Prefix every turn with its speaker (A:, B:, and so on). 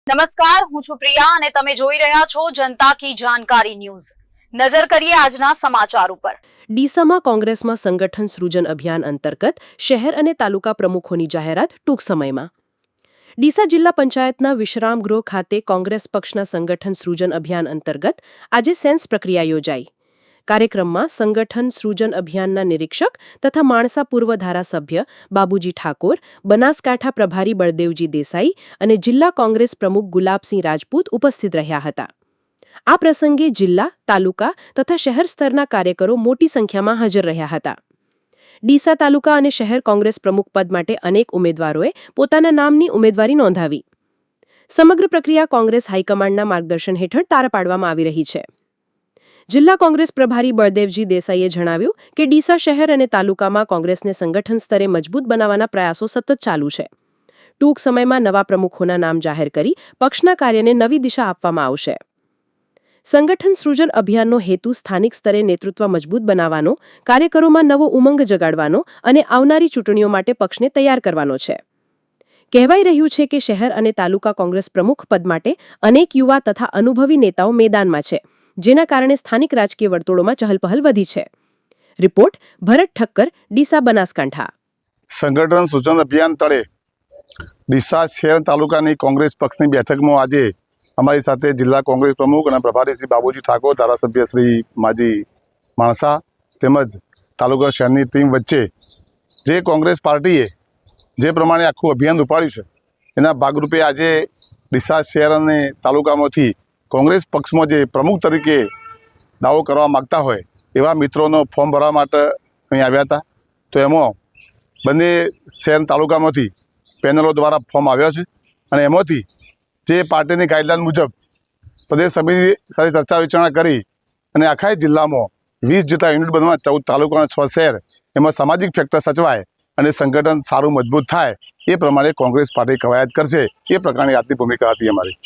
A: નમસ્કાર, હું છું પ્રિયા અને તમે જોઈ રહ્યા છો જનતા કી જાણકારી ન્યૂઝ। નજર કરીએ આજના સમાચાર ઉપર।
B: ડીસામાં કોંગ્રેસમાં સંગઠન સૃજન અભિયાન અંતર્ગત શહેર અને તાલુકા પ્રમુખોની જાહેરાત ટૂંક સમયમાં। ડીસા જિલ્લા પંચાયતના વિશ્રામ ગૃહ ખાતે કોંગ્રેસ પક્ષના સંગઠન સૃજન અભિયાન અંતર્ગત આજે સેન્સ પ્રક્રિયા યોજાઈ। કાર્યક્રમમાં સંગઠન સૃજન અભિયાનના નિરીક્ષક તથા માણસા પૂર્વ ધારાસભ્ય બાબુજી ઠાકોર, બનાસકાંઠા પ્રભારી બળદેવજી દેસાઈ અને જિલ્લા કોંગ્રેસ પ્રમુખ ગુલાબસિંહ રાજપૂત ઉપસ્થિત રહ્યા હતા। આ પ્રસંગે જિલ્લા, તાલુકા તથા શહેર સ્તરના કાર્યકરો મોટી સંખ્યામાં હાજર રહ્યા હતા। ડીસા તાલુકા અને શહેર કોંગ્રેસ પ્રમુખ પદ માટે અનેક ઉમેદવારોએ પોતાના નામની ઉમેદવારી નોંધાવી। સમગ્ર પ્રક્રિયા કોંગ્રેસ હાઈકમાન્ડના માર્ગદર્શન હેઠળ તાર પાડવામાં આવી રહી છે। જિલ્લા કોંગ્રેસ પ્રભારી બળદેવજી દેસાઈએ જણાવ્યું કે ડીસા શહેર અને તાલુકામાં કોંગ્રેસને સંગઠન સ્તરે મજબૂત બનાવવાના પ્રયાસો સતત ચાલુ છે। ટૂંક સમયમાં નવા પ્રમુખોના નામ જાહેર કરી પક્ષના કાર્યને નવી દિશા આપવામાં આવશે। સંગઠન સૃજન અભિયાનનો હેતુ સ્થાનિક સ્તરે નેતૃત્વ મજબૂત બનાવવાનો, કાર્યકરોમાં નવો ઉમંગ જગાડવાનો અને આવનારી ચૂંટણીઓ માટે પક્ષને તૈયાર કરવાનો છે। કહેવાઈ રહ્યું છે કે શહેર અને તાલુકા કોંગ્રેસ પ્રમુખ પદ માટે અનેક યુવા તથા અનુભવી નેતાઓ મેદાનમાં છે, જેના કારણે સ્થાનિક રાજકીય વર્તુળોમાં ચહલપહલ વધી છે। રિપોર્ટ ભરત ઠક્કર, ડીસા, બનાસકાંઠા।
C: સંગઠન સૂચન અભિયાન તળે ડીસા શહેર તાલુકાની કોંગ્રેસ પક્ષની બેઠકમાં આજે અમારી સાથે જિલ્લા કોંગ્રેસ પ્રમુખ અને પ્રભારી શ્રી બાબુજી ઠાકોર, ધારાસભ્ય શ્રી માજી માણસા તેમજ તાલુકા શહેરની ટીમ વચ્ચે જે કોંગ્રેસ પાર્ટીએ જે પ્રમાણે આખું અભિયાન ઉપાડ્યું છે એના ભાગરૂપે આજે ડીસા શહેર અને તાલુકામાંથી કોંગ્રેસ પક્ષમાં જે પ્રમુખ તરીકે દાવો કરવા માગતા હોય એવા મિત્રોનો ફોર્મ ભરવા માટે અહીં આવ્યા હતા। તો એમાં બંને શહેર તાલુકામાંથી પેનલો દ્વારા ફોર્મ આવ્યો છે અને એમાંથી જે પાર્ટીની ગાઈડલાઈન મુજબ પ્રદેશ સમિતિ સાથે ચર્ચા વિચારણા કરી અને આખા જિલ્લામાં 20 જેટલા યુનિટ બનવા 14 તાલુકા અને 6 શહેર એમાં સામાજિક ફેક્ટર સચવાય અને સંગઠન સારું મજબૂત થાય એ પ્રમાણે કોંગ્રેસ પાર્ટી કવાયત કરશે, એ પ્રકારની આજની ભૂમિકા હતી અમારી।